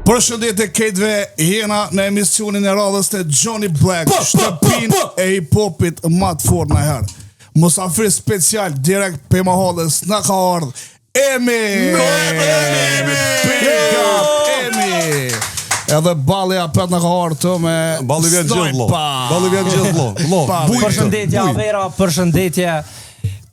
Përshëndetje kejtve, jena në emisionin e radhës të Johnny Black, shtëpin e hip-hopit ma të fort në herë. Musafir special, direkt për mahallës, në ka ardhë, Emi! Big up, Emi! Edhe balli apet në ka ardhë të me balli vjen gjithë balli vjen gjithë Përshëndetje Avera, përshëndetje.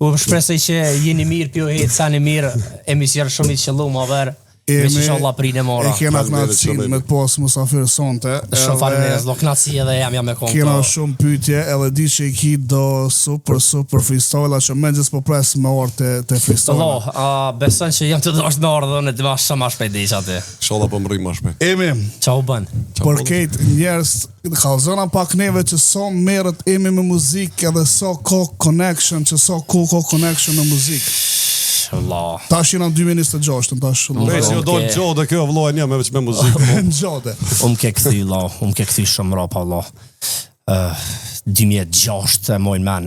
U shpresoj që jeni mirë, pjo hetë, sa një mirë, emision shumë i qëllum, Aver. Me që inshallah prinë mora. E kena knatësin me të posë musafir sonte. Shumë faleminderit, do knatësi edhe jam me konto. Kena shumë pyetje, edhe di që i ki do super freestyle, që mengjës po pres me orë të freestyle. Beson që jam të dosh në orë dhe në të ma shumë ma shpejt isha ti. Sholla po më rrim ma shpejt. Emi, qa u bën? Për kejt njerës, kalzona pak neve që so merët Emi me muzikë edhe so ko connection, që so ko connection me muzikë. Tash jena në 2026, tash. Jo do në gjode kjo vloj një me muzikë. Në gjode. Ke këthy shumë rapa, Allah. 2006 e mojnë men,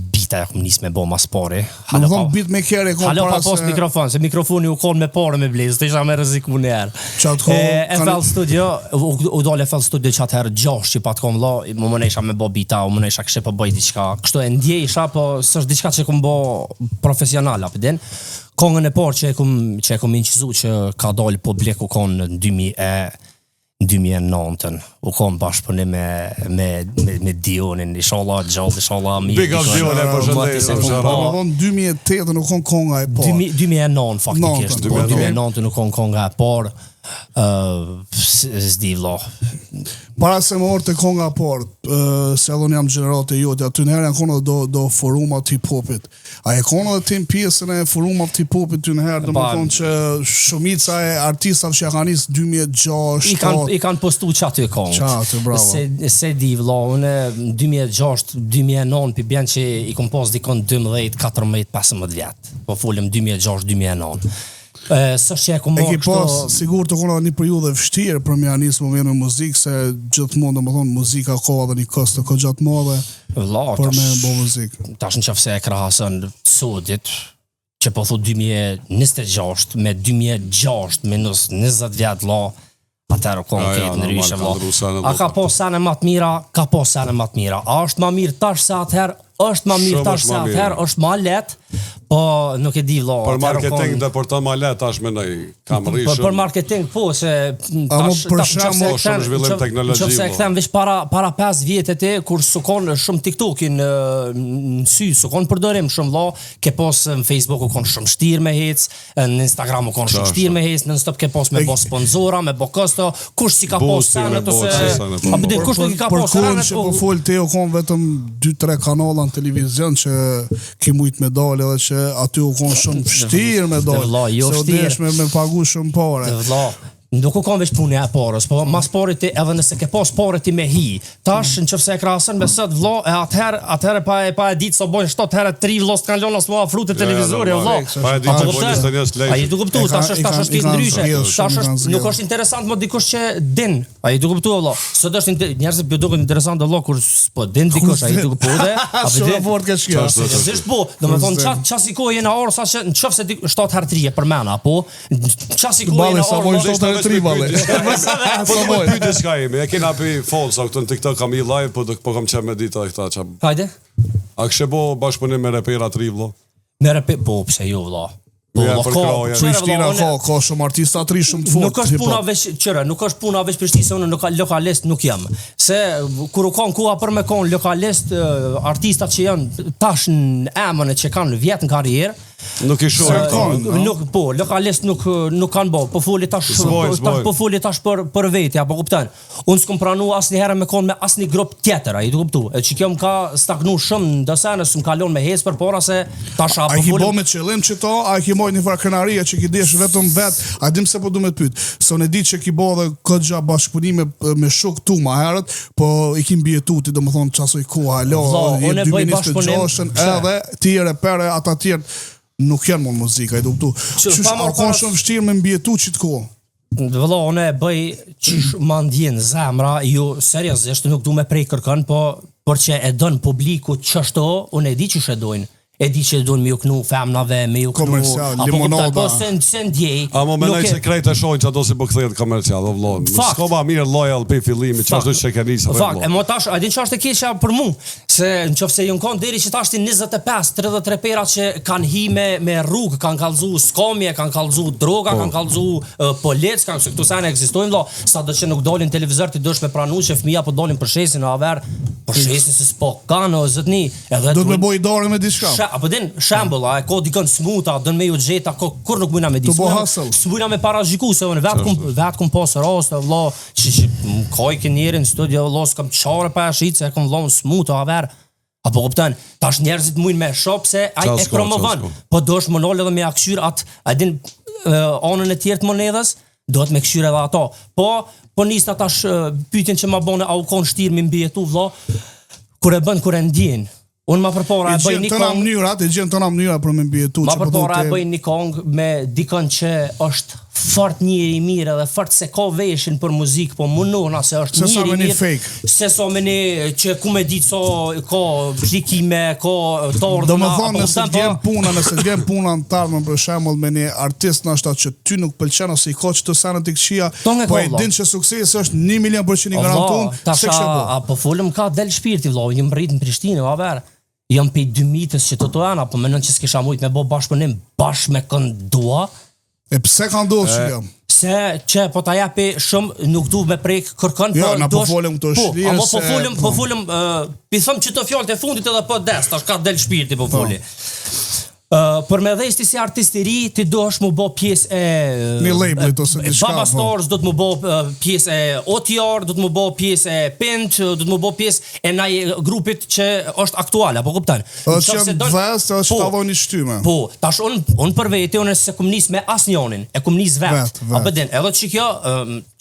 bita e këmë nisë me bo mas pari. Në thonë bit me kere e konë para se... Halo pa post mikrofon, se mikrofoni u konë me pare me blizë, të isha me rëziku njerë. FL Studio, u dole FL Studio që atëherë 6 që pa të konë la, më më isha me bo bita, më më isha kështë po bëj diqka. Kështu e ndje isha, po së është diqka që këmë bo profesional, apëdin. Kongën e parë që e këmë inqizu që ka dole publik u konë në 2009 u kom bashkëpunim me Dionin, inshallah gjallë, inshallah mirë. Big up Dionin, përshëndetje. 2008 nuk kon konga e parë. 2009 faktikisht. 2009 nuk kon konga e parë. Zdi vlo. Para se më orë të konga e parë, se edhe jam gjenerat e jote, aty në herë janë konë do forumat hip-hopit. A e konë dhe tim pjesën e forumat hip-hopit ty në herë, dhe më konë që shumica e artistave që ka njësë 2006, I kanë postu qatë e konë. Qatë, bravo. Se di vlo, unë 2006, 2009, për bjenë që i kom pos dikon 12, 14, 15 vjetë. Po fullëm 2006, 2009. Së që e ku morë kështu... E ki pas, sigur të kona një periudhe vështirë për mja njësë më vjenë me muzikë, se gjithmonë dhe më thonë muzika ka dhe një kësë të ka gjatë madhe për me bo muzikë. Tash në qëfëse e krahasën sodit, që po thu 2026, me 2006 minus 20 vjetë la, atërë konë ketë në ryshe la. A ka po sene ma të mira? Ka po sene ma të mira. A është ma mirë tash se atëherë? është ma mirë tash se atëherë, është ma let, po nuk e di vlo. Për marketing dhe për të ma let, tash me nëj kam rishën. Për marketing, po, se tash qëfë se këthem vish para 5 vjetet e, kur sukon shumë TikTokin në sy, sukon përdorim shumë vlo, ke pos në Facebook u konë shumë shtirë me hec, në Instagram u konë shumë shtirë me hec, në stop ke pos me bo sponsora, me bo kësto, kush si ka pos senet, kush nuk i ka pos senet, televizion që ki mujt me dalë edhe që aty u konë shumë shtirë me dalë, se u desh me pagu shumë pare. Nuk u konë veç punë e parës, po mas pare ti edhe nëse ke pas pare ti me hi. Tash në qëfëse e krasën me sët vlo, e atëherë pa e ditë so bojnë 7 herë 3 vlos të kanë lona s'mo afru të televizori, vlo. Pa e ditë që bojnë së të njës lejshë. A i du këptu, tash është kisë ndryshe. Nuk është interesant më dikush që din. A i du këptu, vlo. Sot është njerëzit për duke interesant, vlo, kur s'po din dikush, a i du këptu dhe. Shumë fort ke shkja. Zisht po, do me thonë qas i kohë jena orë, sa që në qëfë se 7 herë 3 për mena, po, qas i kohë jena orë, tribale. Po të më pyte shka jemi, e kena pi falë, sa këtë në TikTok kam i live, po kam qenë me dita e këta që... Hajde? A kështë bo bashkëpunim me repera tri, vlo? Me repera, po, pse jo, vlo. Prishtina ka shumë artista tri shumë të fort. Nuk është puna veç, qëre, nuk është puna veç Prishtinë, se unë lokalist nuk jam. Se, kur u kanë kuha për me konë lokalist, artistat që janë tash në emën e që kanë vjetë në karrierë, nuk i shohë. Po, lokalist nuk kanë bo, po foli tash për vetja, po kupten. Unë s'kom pranu asë një herë me konë me asë një grup tjetër, a i du kuptu. E që kjo më ka stagnu shumë në dësene, s'm kalon me hes për para se tash a po foli... A i ki bo me qëllim që to, a i ki mojt një farë krenaria që ki desh vetëm vetë, a dim se po du me të pytë. Se unë e di që ki bo dhe këtë gja bashkëpunime me shok tu ma herët, po i kim bjetuti, dhe më thonë qasoj koha, edhe tjere pere, ata tjere nuk janë më muzika, i duptu. A konë shumë vështirë me mbjetu që të kohë? Vëllo, unë e bëj qish ma ndjenë zemra, ju seriosisht nuk du me prej kërkën, po për që e dënë publiku qështo, unë e di që shë dojnë. e di që duhen me ju knu femnave, me ju knu komercial, limonada. Po se ndjej. A mo menoj se krejt e shojnë që ato si po kthehet komercial, o vllon. S'ka ma mirë loyal pe fillimi, çfarë do të shekë nisë. Fakt, e mo tash, a din çfarë është e keqja për mua? Se nëse ju kon deri që tash 25-33 pera që kanë hi me rrugë, kanë kallzu skomje, kanë kallzu droga, kanë kallzu polec, kanë se këtu sa ne ekzistojnë vëlla, sado që nuk dolin televizor ti dosh me pranu që fëmia po dolin për shesin në aver, për shesin se s'po kanë o zotni, edhe do të më bëj dorë me diçka. Apo din shembull, a ka dikon smuta, don me ju xheta, kur nuk mundna me diçka. S'mundna me parashikues se unë vet kum pas rast vëlla, që koj që njerën studio vëlla s'kam çare pa shit se kam vëllon smuta aver. Apo kupton, tash njerëzit mujnë me shop se ai e promovon. Po dosh monol edhe me akshyr a din anën e tjerë të monedhës, do të me këshyr edhe ato. Po nisna tash pyetjen që ma bone a u kon shtirë mi mbijetu vëlla, kur e ndjen. Unë ma përpara e bëj një kong për me mbijetu. Ma përpara e bëj një kong me dikon që është fort njëri mirë edhe fort se ka veshin për muzikë, po munona se është njëri mirë. Se sa me një që ku me ditë so ka klikime, ka tordë. Do më thonë nëse t'gjem puna në tarmën për shembull me një artist nashta që ty nuk pëlqen ose i ka që të sanët i këshia, po e din që suksesi është 100% i garantuar, se kështë e bo. Apo folëm ka del shpirti vëlla, një rrit në Prishtinë, vaber. Jam pe 2 mitës që të janë, apo mendon që s'kisha mujt me bo bashkëpunim bashkë me këndua. E pse ka ndodhur që jam? Se që po ta japi shumë nuk du me prek kërkon, po na po folëm këto shlirë. Po folëm, pi thëm që të fjalët e fundit edhe po des, tash ka del shpirti po foli. Për me dhejsti si artist i ri, ti do është mu bo pjesë e një labelit ose një shka. Baba Stars do të mu bo pjesë e OTR, do të mu bo pjesë e Pint, do të mu bo pjesë e naj grupit që është aktuale, apo kuptan? Që vest, është të avon një shtyme. Po, tash unë për vete, unë se kum nis me as njonin, e kum nis vet. Apo din, edhe që kjo,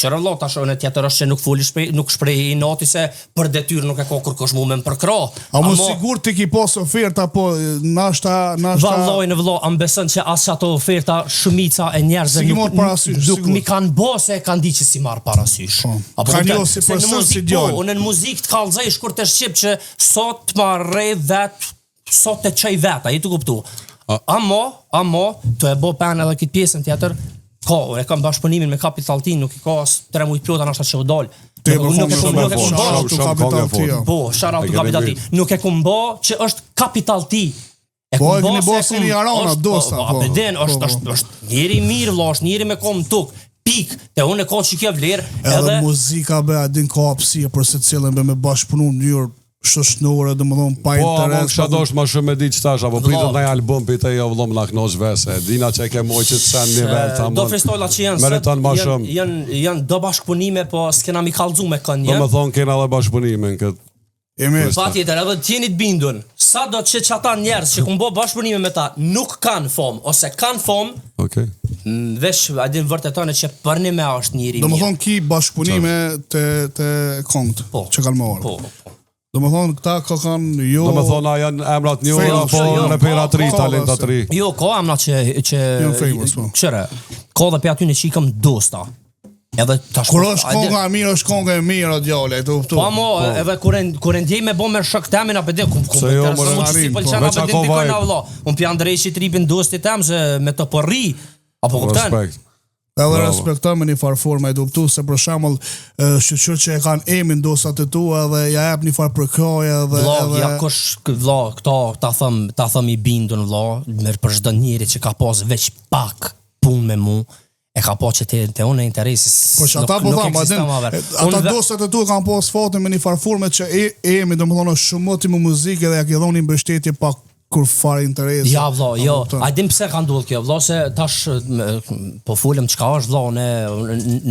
qërëllo, tash unë tjetër është që nuk foli nuk shprej i noti se për detyrë nuk e ka kërkosh mu me më përkra. A mu sigur ti ki pos oferta, po nashta Vallojnë vëllo, ambeson që as ato oferta shumica e njerëzve nuk mi kanë bo se kanë di që si marë parasysh. Kanë jo si person si djallë. Unë në muzikë të kalzej shkur të shqip që sot ma rej vet, sot të qaj vet, a i të kuptu. Amo, të e bo pen edhe këtë pjesën tjetër, e kam bashkëpunimin me Kapital T, nuk i ka 3 mujt plota nashta që u dollë. Nuk e kum bo që është Kapital T. Po e keni bosi një arana, dosta. Apeden, është njeri mirë, vla, është njeri me kom tuk, pik, te unë e ka që kjo vlerë. Edhe muzika be, adin ka apsia për se cilën be me bashkëpunu në njërë shoshnore, dhe më dhonë pa interes. Po, kësha do është ma shumë me ditë qëtash, apo pritët në album për te jo vëllom në aknosh vese, dina që e ke moj që të sen një verë, do festojla që janë do bashkëpunime, po s'kena mi kalzu me kënë një. Do me thonë kena dhe bashkëpunime në këtë. Pa tjetër, edhe tjenit bindun, sa do që ata njerës që kumbo bashkëpunime me ta nuk kanë fom, ose kanë fom, vesh adin vërtetone që për një me është njëri mirë. Do më thonë ki bashkëpunime të kongët që kanë morë. Do më thonë këta ka kanë jo... Do më thonë a janë emrat një, apo repera 3, talenta 3. Jo, ka emrat që... Janë famous, po. Këshire, ka dhe për aty në që i kam dosta. Kur është konga e mirë, është konga e mirë o djale, e të uptu. Po mo, edhe kur e ndjej me bo me shok temin, apë dhe ku si pëlqen apë dhe ndikon avlo. Unë pja ndrejshi të ripin dosti tem, se me të përri, apo kupten. Edhe respektoj me një farforma, e të uptu, se për shambull, shqyqyr që e kanë emin dosat e tu, edhe ja jep një farë përkoj, edhe... Vlo, ja kush, vlo, këto, ta thëm i bindun, vlo, mërë për shdo njëri që ka pas veç pak pun me mu, e ka po që te unë e interesis nuk eksistam aver. Ata dosat e tu kanë po sfatën me një farforme që emi do më thonë shumëti më muzikë dhe ja ki dhoni mbështetje pa kur farë interesi. Ja vlo, jo, a dim pse ka ndodhë kjo, vlo se tash po fullem qka është vlo,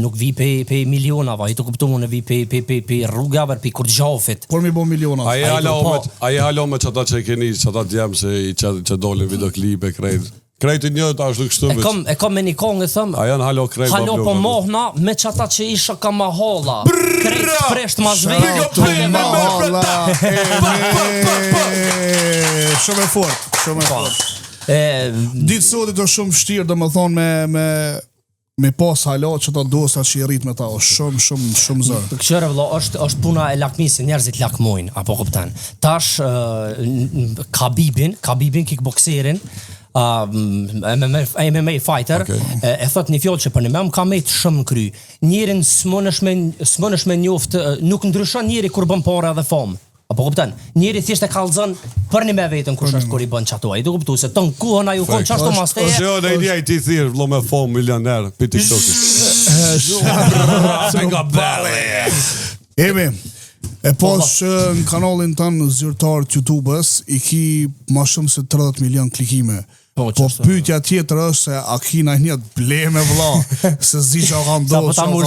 nuk vi pe milionava, i të kuptu mu në vi pe rrugave, pe kur gjafit. Por mi bo milionava. A je halo me që ata që i keni, që ata djemë se që dolin videoklipe krejtë. Krejti një të ashtu kështu vëq. E kom me një kongë, thëmë. A janë halo krejt halo po mohna me që ata që isha ka ma hola. Krejt presht ma zvejt. Ma hola. Shumë e fort. Shumë e fort. Ditë sotit është shumë shtirë, dhe më thonë me pas hala që ta dosa që I rrit me ta, shumë zërë. Këshire vëlla, është puna e lakmisë, njerëzit lakmojnë, apo kuptan. Tash, Khabibin, kickboxerin, MMA fighter, e thot një fjallë që për një me më ka mejtë shumë kry. Njerin s'mënësh me njoftë, nuk ndryshon njeri kur bën pare edhe famë. Apo kuptan, njeri thjesht e kallzon për një me vetën kush është kur I bën çato. Ai do kuptu se ton kuhën ai u kon çashto masteje. Jo, ne idea I ti thirr vëlla me fom milioner pi TikTokit. Emi, e posh në kanalin tënë zyrtar të YouTube-ës I ki ma shumë se 30 milion klikime. Po pyetja tjetër është se a kina një bleme vëlla, se zi që ka ndodhë, që ka bo.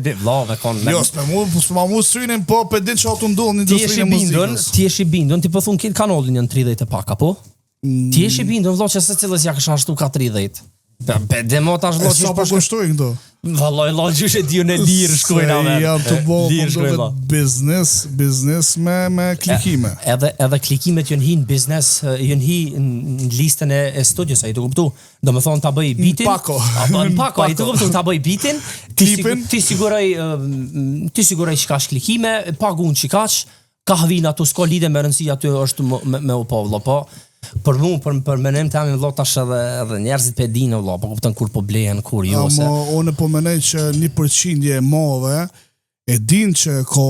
Vëllave kanë. Jo, s'ma mu synin, po për din që ato ndodhë një industrinë e muzikës. Ti esh I bindun, ti po thunë kitë kanalin janë 30 e pak, apo? Ti esh I bindun, vëlla që se cilës ja kësha ashtu ka 30. Demo tash vëlla që sa po kushtojnë këto? Vallaj, gjysh e diu në lirë shkojnë aver. Se janë të bo biznes me klikime. Edhe klikimet jënë hi në biznes, jënë hi në listën e studios, a I të kuptu. Do me thonë ta bëj bitin. Në pako, a I të kuptu ta bëj bitin. Ti siguraj që kash klikime, pagun që kash, ka havina tu s'ko lide me rëndësia ty është me u povlo, po. Për mu, për menem të amin vlot tash edhe njerëzit pe dinë vlot, po kuptën kur po blehen, kur jo se... One po menej që 1% e madhe e din që ka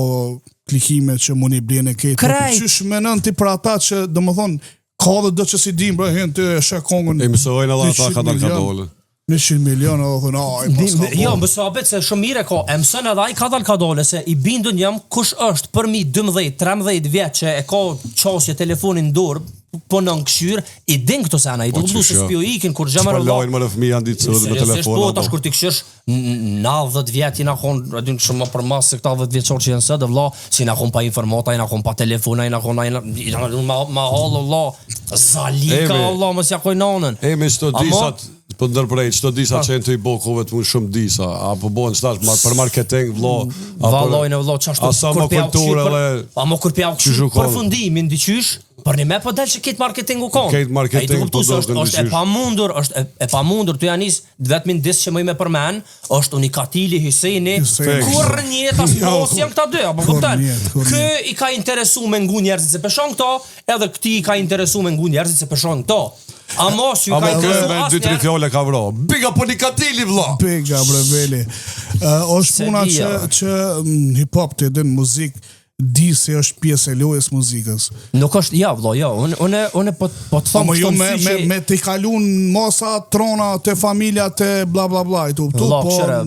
klikime që mund I blehen e ketë. Krejt! Qysh menën ti për ata që, do më thonë, ka dhe do që si din, bre, hen të shë kongën... E mësojnë edhe ata ka dole. 100 milion edhe thënë, I pas ka jo, mësabet se shumë mire ka, e mësën edhe I ka dal ka dole, se I bindun jam kush është për mi 12-13 vjetë që e ka qasje telefonin dorë, po në këshyr, I din këto sena, I do këtu se s'pjo ikin, kur gjemër Allah... Që më në fëmija në ditë së dhe me telefona. Po, tash kur ti këshysh, 90 vjetë I na konë, edhe në shumë më për masë se këta 10 vjeqor që jenë së, dhe vla, si na konë pa informata, I na konë pa telefona, I na konë ma halë, vla, zalika, vla, mësja koj nanën. Emi, shto disat, po ndërprej, qëto disa qenë të I bokove të mund shumë disa, apo bojnë qëtash për marketing, vlo, valojnë, vlo, qashtu, kur pja u këshyr përfundimin, diqysh, për një me po del që ketë marketingu konë. Ketë marketing po do të është e pamundur, të janis, vetëm disë që më I me përmen, është Unikatili, Hiseni, kur njët as mos janë këta dy, apo kuptan? Kë I ka interesu me ngu njerëzit se peshon këto, edhe këti I ka interesu me ngu njerëzit se peshon këto. A mos ju ka interesu asë njerë? 2-3 fjole ka vro. Biga po Unikatili, vlo! Biga, breveli. është puna që hip-hop të edhe në muzikë, di se është pjesë e lojës muzikës. Nuk është, ja vëlla, ja, unë po të thomë kështu jo me të kalun mosa, trona, të familja, të bla bla bla, I të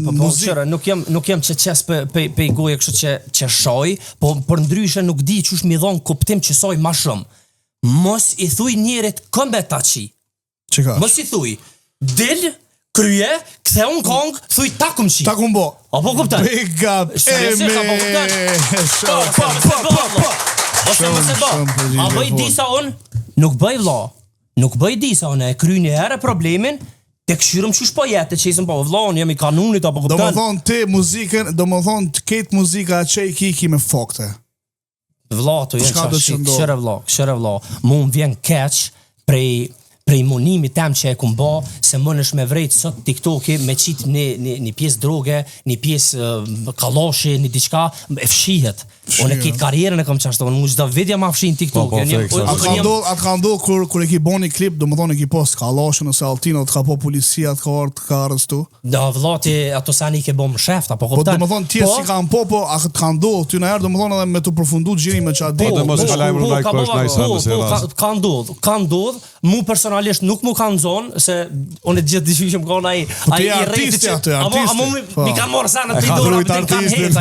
muzikë. Nuk jem që qes pe I goje kështu që shoj, po për ndryshe nuk di që është mi dhonë kuptim që soj ma shumë. Mos I thuj njerit këmbe ta qi. Mos I thuj, dil, krye, kthe unë kong, thuj takum qi. Takum bo. Apo kuptan? Big up, Emi! A bëj disa unë? Nuk bëj vla. Nuk bëj disa unë, e kry një herë problemin, të këshyrëm qysh po jetë, që isëm po vla, unë jemi kanunit, apo kuptan? Do më thonë ti muzikën, do më thonë të ketë muzika që I ki me fakte. Vla, të jenë qashi, këshire vla. Mu më vjen keq prej munimi tem që e kum ba, se më nësh me vrejt sot TikToki me qitë një pjesë droge, një pjesë kalashi, një diçka, e fshihet. Unë e kitë karjerën e kom qashtu, unë gjitha vidja ma fshin TikToki. Atë ka ndohë kur e ki bo një klip, do më thonë e ki pos kalashin ose altina, të ka po policia, të ka artë, të ka arrestu. Da, vëllati, ato sani I ke bo më sheft, apo kuptan. Po do më thonë tjesë si ka më po, a ka ndodhë, ty në herë do më thonë edhe me të përfundu gjiri me qa di. Ka ndodhë, mu personalisht nuk mu kanë zonë, se unë e gjithë dishim konë ai I artisti atë, artisti. Amo mi kanë morë sanët të I dora, më të kanë heta,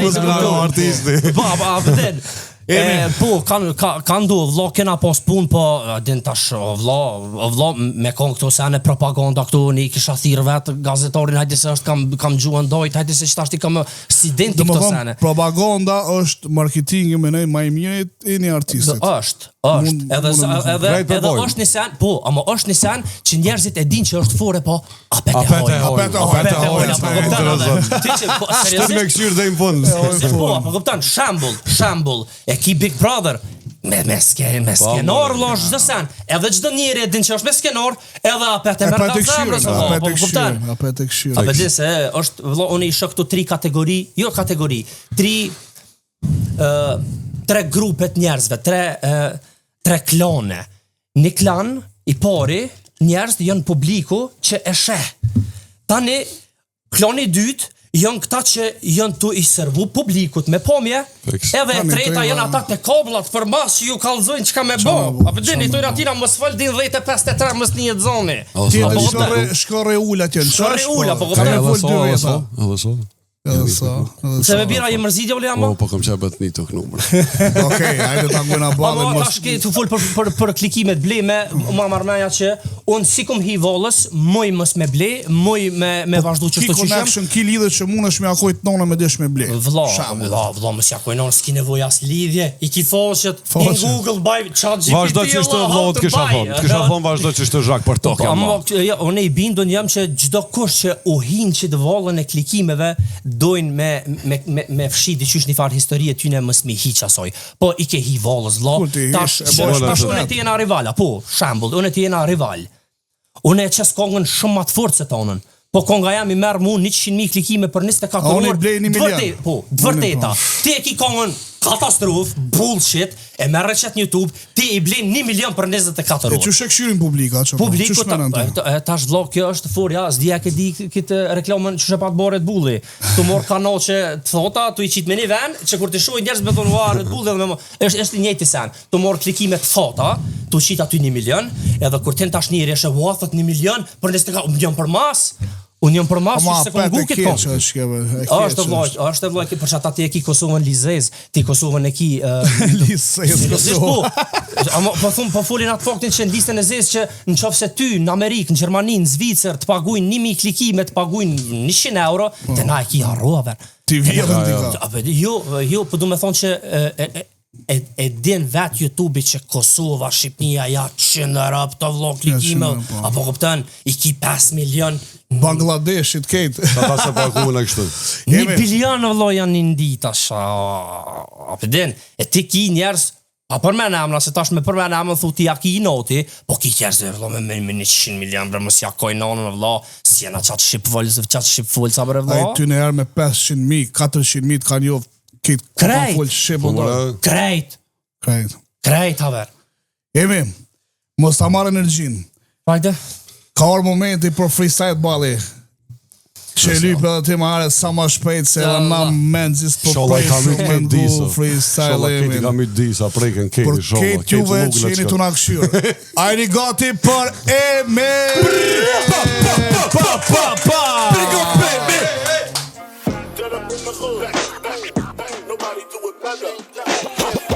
po, kanë do, vlo, kena pos pun, po, din tash, vlo, me konë këto sene propaganda këto, një kisha thirë vetë gazetorin, hajti se është kam gjuën dojt, hajti se qëta është I kam si din të këto sene. Propaganda është marketingi me nej ma I mirit I një artistit. Është, edhe është një sen, po, ama është një sen që njerëzit e din që është fore, po, apet e hojnë. Shtër me këshyrë dhe I më fundë. Po, po, këptan, shambull, e ki Big Brother, Me skenar vëlla është çdo sen. Edhe çdo njeri e din që është me skenar, edhe apet e merr nga zemra vëlla. Po kupton? Apet e këshir. Apo di se është vëlla unë i shoh këtu 3 kategori, 3 grupet njerëzve, 3 klane. Një klan i pari njerëz janë publiku që e sheh. Tani klani i dytë janë këta që janë tu i servu publikut me pomje, edhe e treta janë ata të koblat për mas që ju kallëzojnë çka me bë. Apo dini tojnë atina mos fal din 10:53 mos një zoni. Ti shkorre ul atje. Shkorre ul apo kupton? Se me bira je mërzitja ule ama? Po kam qebet një tok numër. Okej, hajde ta ngujna ballën mos. Tash ke të fol për klikimet ble me ma marrëmenja që unë si kom hi vollës, moj mos me ble, moj me vazhdu që shto connection ki lidhet që munesh me akojt nona me desh me ble. Vlla, mos ja akoj nona s'ki nevojë as lidhje. I ki thoshet in Google by ChatGPT. Vazhdo që shto vllot kisha thon vazhdo që shto zhak për tokë. Unë i bindun jam që çdo kush që u hin që të vollën e klikimeve dojnë me fshi diqysh një farë historie tyne mës mi hiq asoj. Po i ke hi vollës, tash unë e ti jena rival, po, shambull, unë e ti jena rival. Unë e qes kongën shumë matë fortë se tonën. Po konga jam i merë mu 100.000 klikime për 24 orë. Unë i blej 1 milion. Po, dëvërteta. Ti e ki kongën katastrof, bullshit, e merë qëtë në YouTube, ti i blej 1 milion për 24 orë. E që shekshyrin publika, që publiku, tash vlog, kjo është forja, s'dija ke di këtë reklamën që shepat bo Red Bulli. Tu morë kanal që të thota, tu i qitë me një ven, që kur të shuj njerës me thonë, ua, Red Bulli, është njëti sen. Tu morë klikime të thota, tu qitë aty 1 milion, edhe kur ten tash njëri eshe, ua, thot 1 milion, për 24 orë, jam për mas. Unë jam për masë se kom gu këtë kom. Është vloj, për që ata ti e ki Kosovën Lizez, ti Kosovën e ki... Lizez, Kosovë. Po folin atë faktin që në listën e zez që në qofë se ty, në Amerikë, në Gjermani, në Zvicër, të pagujnë 1.000 klikime, të pagujnë 100 euro, të na e ki harrove. Ti vjetën tika. Jo, po du me thonë që... E din vet YouTube që Kosova, Shqipnia ja 100 euro të vlog klikime, apo kupton, i ki 5 milion Bangladeshit kejt. Ata se paguën e kështu. 1 bilion vëllai janë ndita sha. Apo din, e ti ki njerëz, pa përmen emra, se tash me përmen emra thu ti ja ki noti, po ki njerëz vëllai me 100 milion bre mos ja koj nonën vëllai, si jena çat shqip volës, çat shqip folsa bre vëllai. Ai ty në herë me 500.000, 400.000 kanë jo Krejt, haver. Emi, mos ta marrë energjin. Vajte. Ka orë momenti për freestyle bali. Që e lypë edhe ti ma are sa ma shpejt se edhe na menzis për prejshë me ndu freestyle. Shola keti kam i disa, prejken keti shola. Për keti juve që jeni të nga këshyrë. Ajri gati për Emi!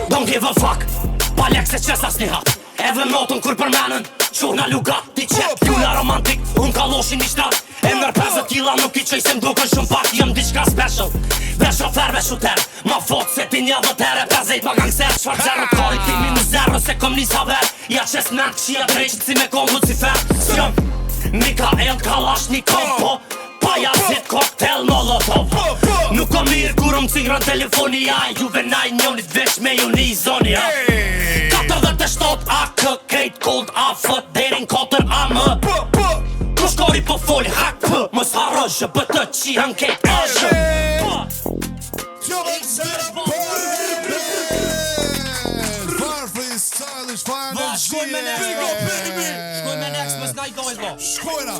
Don't give a fuck, pa lek se qes as një hat. Edhe notën kur përmenën, qurna lugat. Ti qep, jula romantik, unë kaloshin një shtat. E mër 50 kila nuk i qoj se mdukën shumë pak. Jëm diçka special, vesh ofer, vesh uter. Ma fot se ti një dhëtere, 50 ma gangster. Shfar gjerët kori ti minus 0 se kom një saver. Ja qes men këshia drejqit si me kom Lucifer. S'jëm, Mikael Kalashnikov, po pajazit koktel molotov. Nuk o mirë kur më cigrën telefoni, aj juve naj njonit vesh me ju një zoni. 47 AK, krejt cold afët, derin 4 AM. Kush kori po foli hak për, mos harrëshë, bëtë qi anket ashë. Shkoj me next, mës na i dojlo. Shkojna.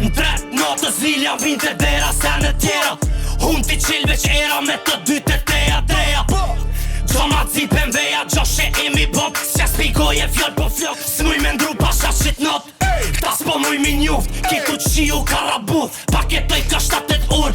Në tret notë zilja vinte dera se në tjera. Hun ti qilve që era me të dyte teja treja. Gjoma cipen veja, gjoshe imi bot. Sja spikoje fjall po flok, s'muj me ndru pasha shit not. Këta s'po muj mi njuft, kitu qiu karabuth. Paketoj ka 7 orë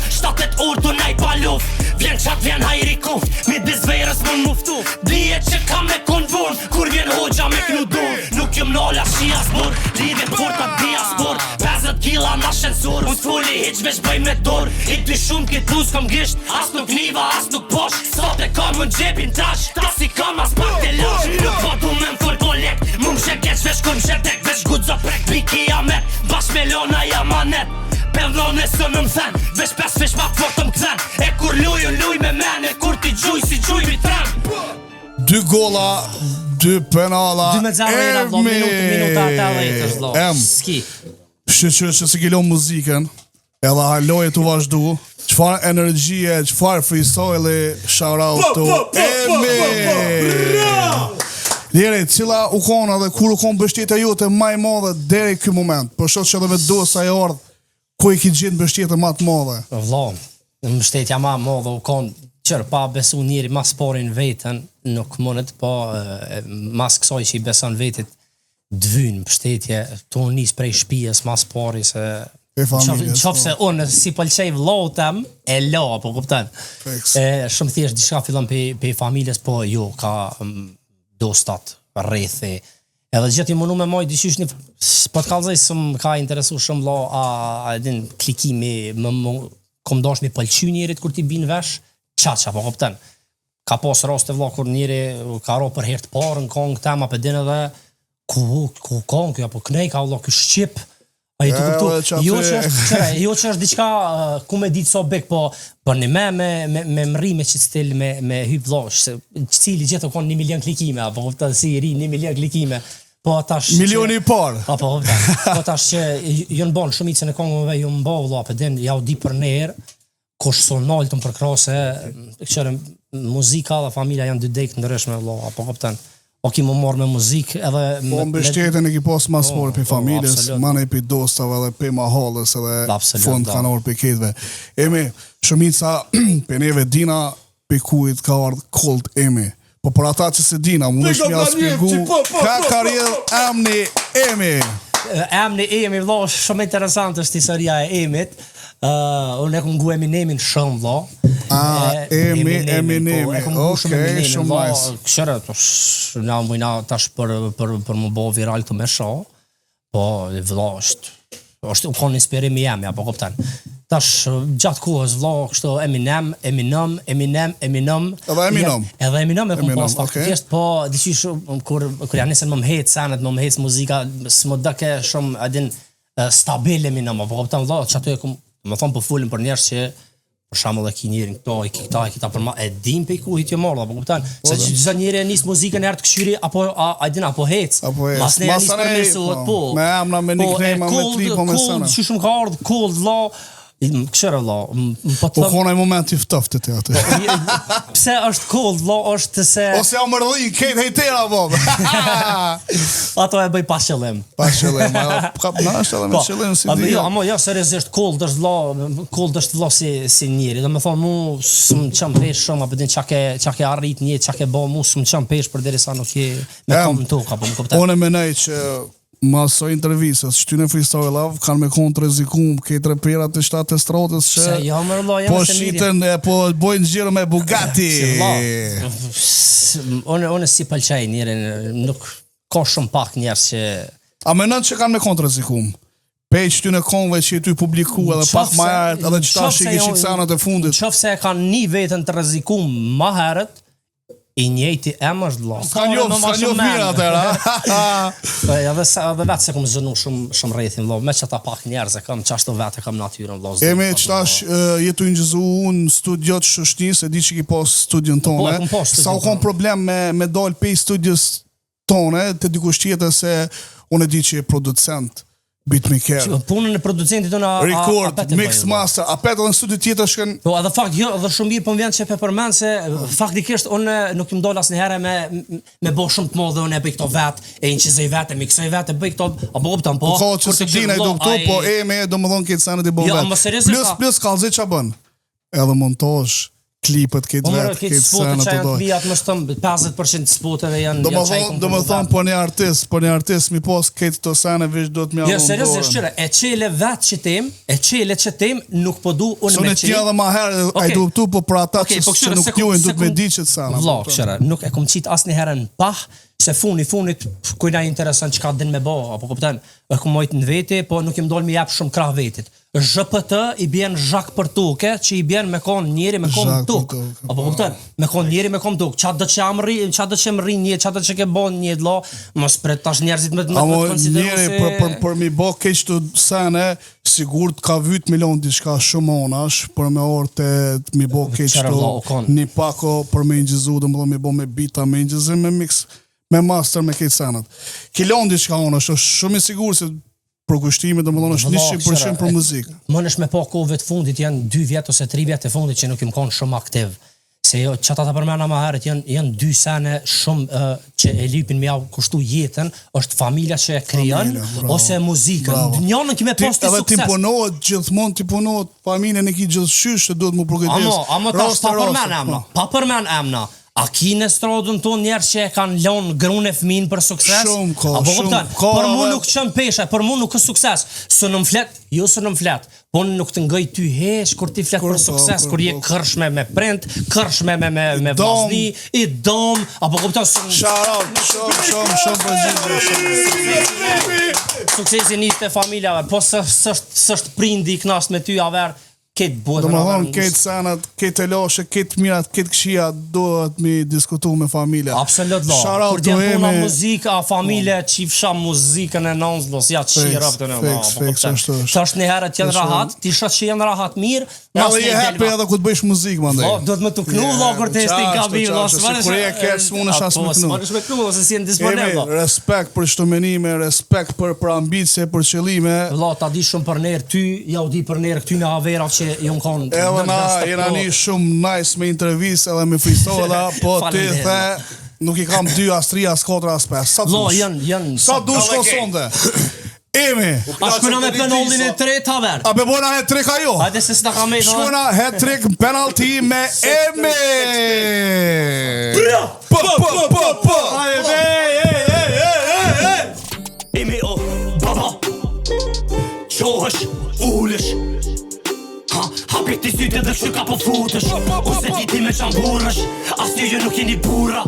të nej pa luft. Vjen qat vjen hajri kuft, mi disverës më muftu. Dije që ka me konvon, kur vjen hoxha me knudun. Nuk jëm nolla shia zbur, lidin furta diaspor. 50 kila na shensur, unë t'fulli hiq vesh bëj me dor. I ty shumë kit plus kom gisht, as nuk niva, as nuk posh. Sot e kam më gjepin trash, ta si kam as pak të lash. Nuk po du me m'full po lek, mu m'she keq vesh kur m'she tek. Vesh gudzo prek, piki jamet, bash me lona jamanet. Pendrone së në m'then, vesh 5 fish ma të fort të m'kthen. E kur luj me men, e kur ti gjuj si gjuj, 2 golla, 2 penala. 2-0 vlo, minuta 80 vlo. Ski. Që se kilo muzikën, edhe haloje të vazhdu, qëfar energjie, qëfar freestyle, shout out to Emi! Dere, cila u kona dhe kur u konë bështjetja jote maj madhe deri këj moment, për shot që edhe me dosa e ardhë, ku i ki gjithë bështjetja ma të madhe? Vlo, në bështjetja ma madhe u konë, qërë pa besu njëri mas porin vetën, nuk mundet, po mas kësoj që i beson vetit, dvynë bështetje, të unë njës prej shpijes mas pori, se qofë se unë si pëlqej vlotem, e la, po kuptan. Shumë thjesht, diçka fillon pe familjes, po jo, ka dostat, rrethi. Edhe gjithë i mënu me moj, dyqysh një, po të kalzaj së më ka interesu shumë lo, a edhin klikimi, kom dosh me pëlqy njerit kur ti bin vesh, qaqa, po kuptan. Ka pos raste vlo, kur njeri ka ro për herë të parë në kongë tema, për din edhe, ku kongë, apo kënej ka vlo, kë shqip, a i të kuptu, jo që është diqka ku me ditë so bek, po për një me mri me qitë stil, me hyp vlosh, cili gjithë të konë 1 milion klikime, apo kupta si i ri 1 milion klikime, po atash milioni parë. Apo kupta, po atash që jënë bon shumicën e kongëve, jënë bo vlo, apë din, ja u di për nerë, kush son naltën për krose, këshërë muzika dhe familja janë 2 dekë ndryshme vlo, apo kuptan. O ki më morë me muzikë edhe... Po mbështetën e ki pas mas morë për familjes, mane i për dostave dhe për mahalës edhe fond kanë orë për ketve. Emi, shumica për neve dina për kujt ka ardhë Cold Emi. Po për ata që se dina, më nëshmi a spigu ka karjel Emni Emi. Emni Emi, vlo, shumë interesant është historia e Emit. Unë e këmë gu Eminemin shumë, vlo. Eminemi, okej, shumë nice. Këshërë, nga mëjna tash për më bo viral të me show, po, vlo, është u konë inspirimi jemi, apo kuptan. Tash, gjatë kohës, vlo, kështu Eminem. Edhe Eminem e këmë pas faktikisht, po, diqysh, kur janë nisën më mhet senet, më mhet muzika, së më dëke shumë, adin, stabil Eminem, apo kuptan, vlo, që ato e këmë, më thonë për fullin për njerës që për shamull e ki njerin këto, e ki këta për ma, e dim për i ku hit jo morë, apo kuptan, se që gjitha njeri e nisë muzikën e artë këshyri, apo hec, mas ne e nisë përmesuat, po, me amna, me nickname, me tripo, me sana. Që shumë ka ardhë, cold, vlo, këshërë, vlo, po kona i moment i ftoftë të atë. Pse është cold, vlo, është se... Ose ja mërdhin, kejt hejtera, bob. Ato e bëj pas qëllim. Pas qëllim, kap nashtë edhe me qëllim si dhja. Amo, jo, seriozisht, cold është vlo si njeri. Dhe me thonë, mu së më qëmë pesh shumë, apë din qa ke arrit një, qa ke bo, mu së më qëmë pesh për deri sa nuk je me kom në tokë, apo më kuptat. One menej që masoj intervjisës, shtyne Freestyle Love, kanë me konë të rezikum, këtë reperat të 7 stratës që po shiten, po bojnë gjirë me Bugatti. Unë si pëlqaj njërin, nuk ka shumë pak njerës që... A menon që kanë me konë të rezikum? Pej shtyne konëve që ty publiku edhe pak ma herët, edhe qëta shiki qikësanët e fundit. Qëfë se kanë një vetën të rezikum ma herët, i njëjti është vlo. Ska njof mira atëra. Edhe vetë se kom zënu shumë rrethin vlo, me që ta pak njerëz e kam qashtu vetë e kam natyrën vlo. Emi, qëtash jetu ingjizu unë studiot shështis, e di që ki pas studion tone, sa u kom problem me dal pej studios tone, të dikush tjetër se unë e di që je producent, beatmaker. Punën e producentit unë record, mix master, apet edhe në studio tjetër shkën... Po, edhe fakt, jo, edhe shumë mirë për më vjen që pe përmen se faktikisht unë nuk im dojnë asë njëherë me bo shumë të modhe, unë e bëj këto vetë, e inqizoj vetë, e miksoj vetë, e bëj këto, apo kuptan, po... Po, që se dina i do këto, po me do më dhonë këtë sanet i bo vetë. Plus kalzi që bënë, edhe montaj, klipët këtë vetë, këtë sanet të dojnë. Bijat më shtëm, 50% spoteve janë qajkëm. Do më thonë, po një artist, mi pos këtë të sanet vish do të mja jo, seriosisht, qëre, e qele vetë që tem, nuk po du unë me qele. Së në tja dhe ma herë, a i du këtu, po për ata që nuk njojnë, du të me di që të sanet. Vlo, qëre, nuk e kom qitë asë një herën pah, se funit, kujna interesant që ka din me bo, apo kupten, e kom mojtë në vete, po nuk im dojnë me jep shumë krah vetit. ZPT i bjen zhak për tuke, që i bjen me kon njeri me kon tuk. Apo kupton? Me kon njeri me kon tuk. Çfarë do që amri, çfarë do që mri një, çfarë do që ke bën një vëlla, mos pret tash njerëzit me konsiderojnë se për mi bë keq të sene, sigurt ka vyt milion diçka shumë onash, për me orë të mi bë keq të një pako për me ingjizu, domethënë mi bë me bita, me ingjizim, me mix, me master, me keq senat. Kilon diçka onash, është shumë i sigurt se për kushtimet, domethënë është 100% për muzikë. Më nesh me pa kohëve të fundit janë 2 vjet ose 3 vjet të fundit që nuk im kanë shumë aktiv. Se jo çata ta përmenda më herët janë 2 sene shumë që e lypin me javë kushtu jetën, është familja që e krijon ose muzikën. Njënën që me pas të sukses. Edhe ti punohet gjithmonë, ti punohet familjen e ki gjithçysh që duhet më përgatitur. Amo tash pa përmend emna. A ki në stradën tonë njerë që e kanë lonë grunë e fëmin për sukses? Shumë ko, për mu nuk qënë peshe, për mu nuk është sukses. Së në mflet, jo së në mflet, po nuk të ngëj ty hesh, kur ti flet për sukses, kur je kërshme me print, kërshme me vazni, i dom, apo kupton së... Sharat, shumë përgjithë. Suksesi njështë e familjave, po sështë prindi i knasht me ty aver, këtë bëhet do më thonë, këtë sanat, këtë elashe, këtë mirat, këtë këshia duhet mi diskutu me familja. Absolut lo. Kur t'jen puna muzika, a familje që fsha muzikën e nënzlos, ja që i rëpë të në të është një herët jenë rahat, ti shët që jenë rahat mirë, edhe je happy edhe ku të bëjsh muzikë, më ndaj. Do të më të knu, lo, kur të eshte i kabim, kur e ke s'munë shas më knu. S'munë shme knu, ose si jenë disponiblo. Respekt për shtomenime, respekt për ambicie, për qëllime. Lo, ta di shumë për nerë, ty, ja u di për nerë këty në averat që jënë konë. Edhe na, jena një shumë nice me intervjis edhe me freestyle, po ti the, nuk i kam 2 as 3 as 4 as 5. Lo, janë. Sa dush konsonde? Emi. A shkuna me penollin e 3 taver? A be bona hat-trick ajo? Hajde se s'na ka me thonë. Shkuna hat-trick penalty me Emi. Po. Emi o, baba. Qohësh, ulesh. Hapit t'i sytë edhe kështu ka po futësh. Ose ti me qamburësh. As ty ju nuk jeni bura.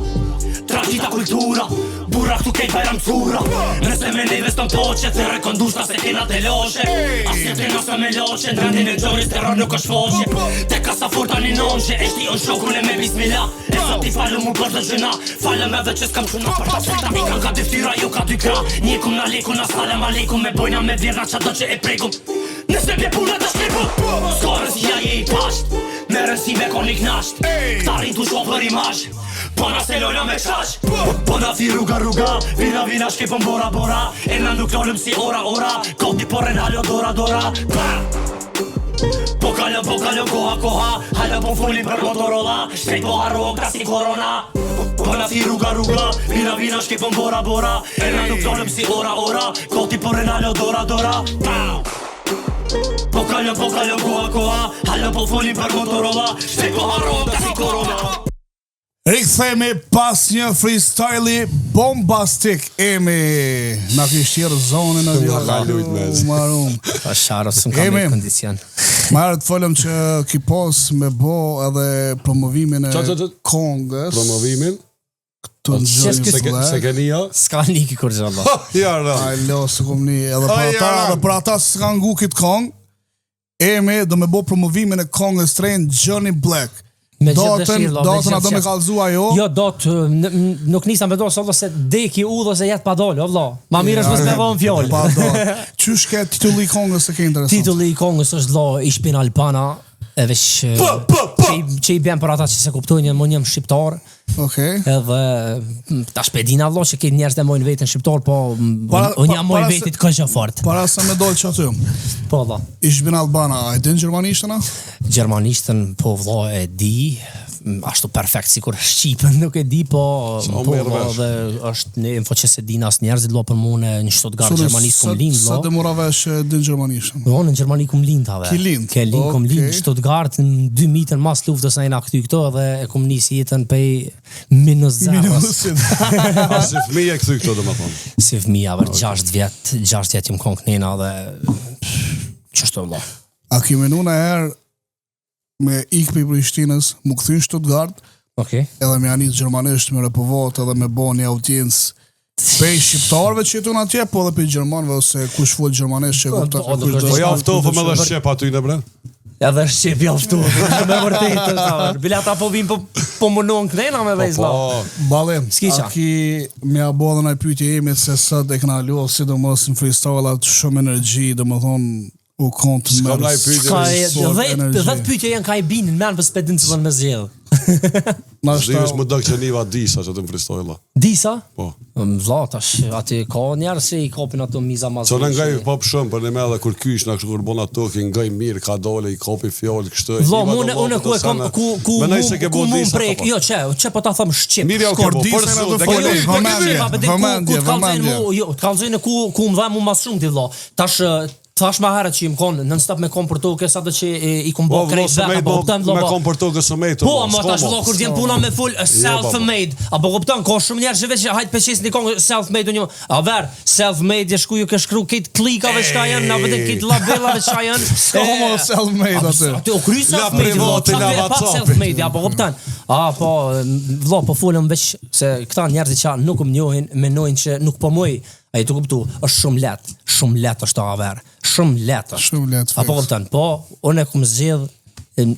Tragita kultura, burra këtu kejt bajram cura. Nëse me neve s'ton poqe, të rekondushta se kena të loqe. As jetë nëse me loqe, në rendin e gjoris terror nuk është foqe. Te kasa furta një nonqe, e shti on shokun e me bismillah. E sa ti falë mu për të gjëna, falëm edhe që s'kam quna për të frekta. Mi kanë ka deftyra, jo ka 2 kra. Njekum na lekum, na salem aleikum, me bojna me vjerna qa do që e prekum. Nëse bje puna të shlipu, skorës ja je i pasht. Me rënsime kon i knasht, këta rin t'u shoh për imazh. Pona se lojna me qash, pona fi rruga, vina shkepën bora, e na nuk lolëm si ora, kodi por renalo dora, po kalon koha, hala po folin për Motorola, shtrejt po harro ka si korona. Pona fi rruga, vina shkepën bora, e na nuk lolëm si ora, kodi por renalo dora, po kalon koha, hala po folin për Motorola, shtrejt po harro ka si korona. Rikthehemi pas një freestyle bombastik, Emi. Na kishtë tjerë zonën në vjallë. Marum. Pasharë, së në kam e kondicion. Marë të folëm që ki pos me bo edhe promovimin e Kongës. Promovimin? Këtu në gjëri Se keni jo? Ska një ki kur gjalla. Ajlo, së kom një. Edhe për ata së kanë ngu kitë Kongë, Emi do me bo promovimin e Kongës trejnë Johnny Black. Datën a do me kalzua jo? Jo, nuk nisa me do sot se deki udhë se jetë pa dollë, o vlo. Ma mirë është me vëmë fjollë. Qysh ke titulli i Kongës se ke interesant? Titulli i Kongës është lo Ishpin Alpana, edhe që i bjen për ata që se kuptojnë më njëm shqiptar. Edhe ta shpedina vlo që ke njerës dhe mojnë vetin shqiptar, po unë jam mojnë vetit këllë fort. Para se me dojnë që aty. Po vlo. Ishpin Albana, a e din Gjermanishtën a? Gjermanishtën po vlo e di, ashtu perfekt si kur Shqipën nuk e di, po dhe është në info që se din as njerëzit lo për mu në Stuttgart, Gjermanisë kum lind lo. Sa dhe mora vesh din Gjermanishtën? Po, në Gjermani kum lind have. Ki lind? Ke lind kum lind, Stuttgart në 2000 mas luftës a jena këty këto dhe e kum nisi jetën pej -0. A si fëmija këty këto dhe më thonë? Si fëmija, vër 6 vjet jëm kon kënena dhe qështu vlo. A ki menu në herë me ikpi për Prishtinës, mu këthyn Stuttgart, edhe me anit gjermanisht, me repovat, edhe me bo një audiencë Pej shqiptarëve që jetun atje, po edhe pej gjermanëve ose kush fol gjermanesht që kupton. Po ja ftofë me dhe shqep aty në bre. Edhe shqip ja ftofë, me vërtetë. Bilata po vim po munon kënena me vejzla. Ballim, aki me abodhe në pyetje jemi se sot e këna luajtur sidomos në freestyle atë shumë energji, domethënë u kont me 10 pyetje janë ka i binin me anë për spedin të vënë me zgjedh. Zhjesh më dëk që niva disa që të më freestyle. Disa? Po. Vlla tash aty ka njerëz që i kopin ato miza mas. Çon nga i pop shumë për ne edhe kur kysh na kështu kur bon ato që ngaj mirë ka dole i kopi fjalë kështu. Vlla unë ku e kam ku prek, jo çe po ta them shqip. Kordisën ato Kalzojnë ku më dha mu mas shumë ti vlla. Thash ma herët që im konë, në stop me kom për tokës ato që i kom bo krejt vetë, apo kuptan vlo. Me kom për tokës së mejtë. Po, ama tash vlo kur vjen puna me full self-made, apo kuptan, ka shumë njerëz që veç hajt peqes një kongë self-made unë. A ver, self-made je shku ju ke shkru kit klikave çka janë, na vetë kit labellave çka janë. Como self-made atë. Atë u kry self-made, apo kuptan. Po, vlo po folëm veç se këta njerëz që nuk më njohin, mendojnë që nuk po moj. Ai të kuptu, është shumë lehtë është aver. Shumë lehtë. Apo kupton, po unë kum zgjedh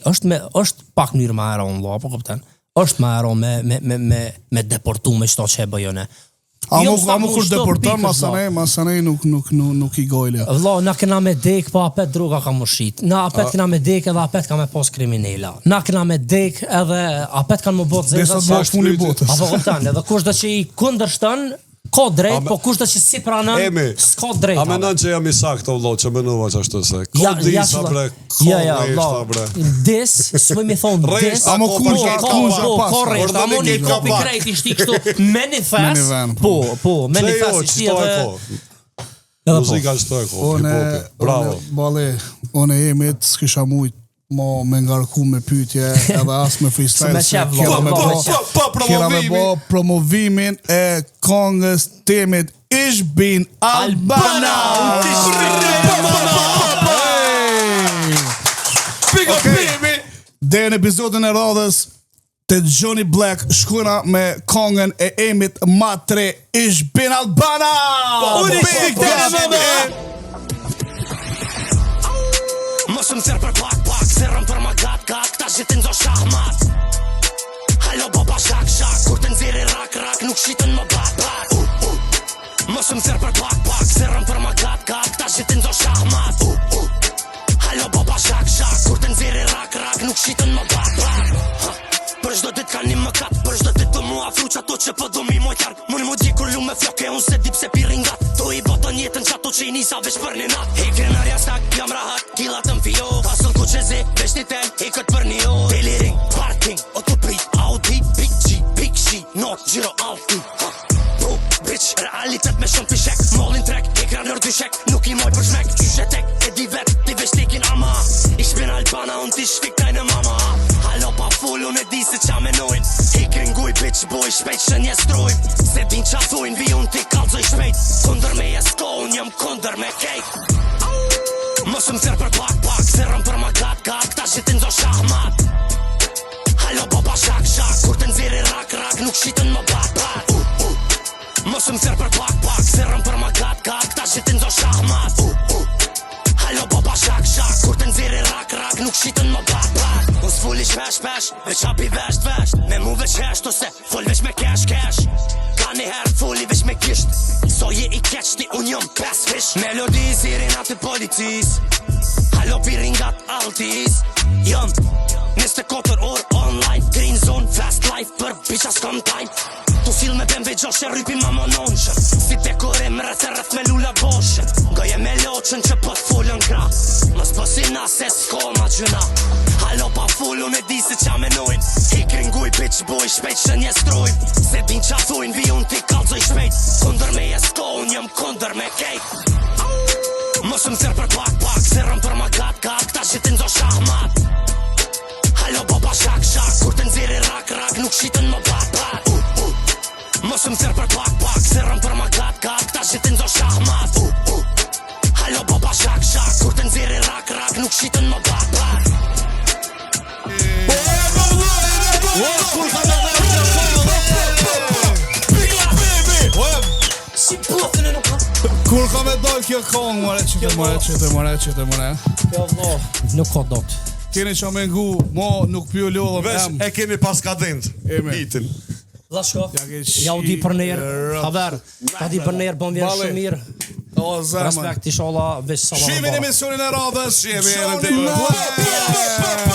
është pak mirë më aron valla, apo kupton. Është më aron me deportu me çto që bëjone. Amo kur deporton masanej nuk i gojle. Valla, na kena me dek, po apet droga ka mushit. Na apet kena me dek edhe apet ka me pas kriminela. Na kena me dek edhe apet kanë më bot zeza. Apo kupton, edhe kush do që i kundërshton ka drejt, po kushta që si pranon, s'ka drejt. A menon që jam i saktë vëllai, që menova ashtu se. Kodisa bre. Bre. Des, s'më më thon des. Amo kush korrekt, amo një copyright ishti kështu manifest. Po, manifest ishti edhe. Muzika është ko. Bravo. Balle, unë jemi të s'kisha mujt mo me ngarku me pyetje edhe as me freestyle. Kera me bo promovimin e kongës temit Ich bin Albana. Big up baby. Dhe në episodin e radhës të Johnny Black shkuna me kongën e emit Matre Ich bin Albana. Mosëm tërë për pak, zerëm për ma gat, ta zhitin do shahmat. Halo baba shak, kur të nxjerri rak, nuk shiten më bat. Mosëm tërë për pak, zerëm për ma gat, ta zhitin do shahmat. Halo baba shak, kur të nxjerri rak, nuk shiten më bat. Për çdo ditë ka një mëkat, për çdo ditë të mua afru çato që po do mi moj targ. Mun mu di kur lu me floke, unë se di pse pi ringat. To i boton jetën çato që i nisa veç për një nat. E krenarja stak, jam rahat, killat të mfio. Pasën ku qezi, veç një ten, i këtë për një orë. Daily ring, parking, autoprit, Audi, Big G, Big G, not Giro Alti. Bro, bitch, realitet me shumë pishek. Mollin trek, ekran nër dy shek, nuk i moj për shmek. Qyshe tek, e di vet, ti veç tekin ama. Ich bin Albana, unë ti shfik tajnë mama. Halo pa full, unë e di se qa menojnë. Hikrin guj, bitch, boj shpejt që nje strojnë. Se din qa thujnë, vi unë ti kalzoj shpejt. Kunder me jesko, unë jam kunder me kejt. Mosëm tërë për pak, zerëm për ma gat, ta zhitin do shahmat. Halo baba shak, kur të nxjerri rak, nuk shiten më bat. Mosëm tërë për pak, zerëm për ma gat, ta zhitin do shahmat. Halo baba shak, kur të nxjerri rak, nuk shiten më bat. Unë s'fulli shpesh, veç hapi vesht, me mu veç hesht, ose full veç me cash. Ka një herë fulli veç me kisht, so je i keq ti unë jom pes fish. Melodi sirenat të policis, halo piringat altis. Jom 24 orë online, green zone, fast life, për bicha s'kom time. Tu sill me BMW gjoshe, rypi ma mononshën. Si dekorim rreth me lula boshën. Goje me loqën që po t'fullën kra, mës pësina se s'ko ma gjuna. Halo pa full, unë e di se qa menojnë. Hikrin guj, bitch, boj shpejt që nje strojnë. Se din qa thujnë, vi unë ti kalzoj shpejt. Kunder me jesko, unë jam kunder me kejt. Mosëm tërë për pak, zerëm për ma gat, ta zhitin do shahmat. Halo baba shak, kur të nxjerri rak, nuk shiten më bat. Mosëm tërë për pak, zerëm për ma gat, ta zhitin do shahmat. Halo baba shak, kur të nxjerri rak, nuk shiten më bat. kjo kong, more. Jo, vlo, nuk ka dot. Keni që me ngu, mo nuk pjo lodhëm Vesh, e kemi pas kadent. Hitin. Dha shko, ja u di për nerë, haber, ta di për nerë, bën vjen shumë mirë. O, zërman. Respekt, inshallah, veç salam. Shimin emisionin e radhës. Shimin e radhës.